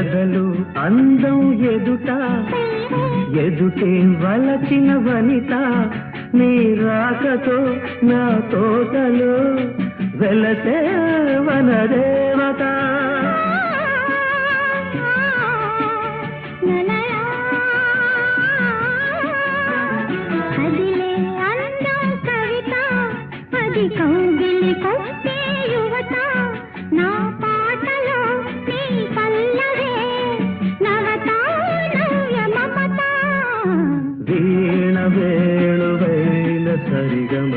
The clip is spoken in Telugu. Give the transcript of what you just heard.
ఎదలు అందం ఎదుట ఎదుటే వలచిన వనిత నీ రాకతో నా తోటలో వెలసే వనదేవత అదిలే అందం కవిత అది కౌగిలి కొట్టే యువత నా పాటలో నీ పల్లవే నవత నవ్య మమత వీణ వేణువైన సరిగమ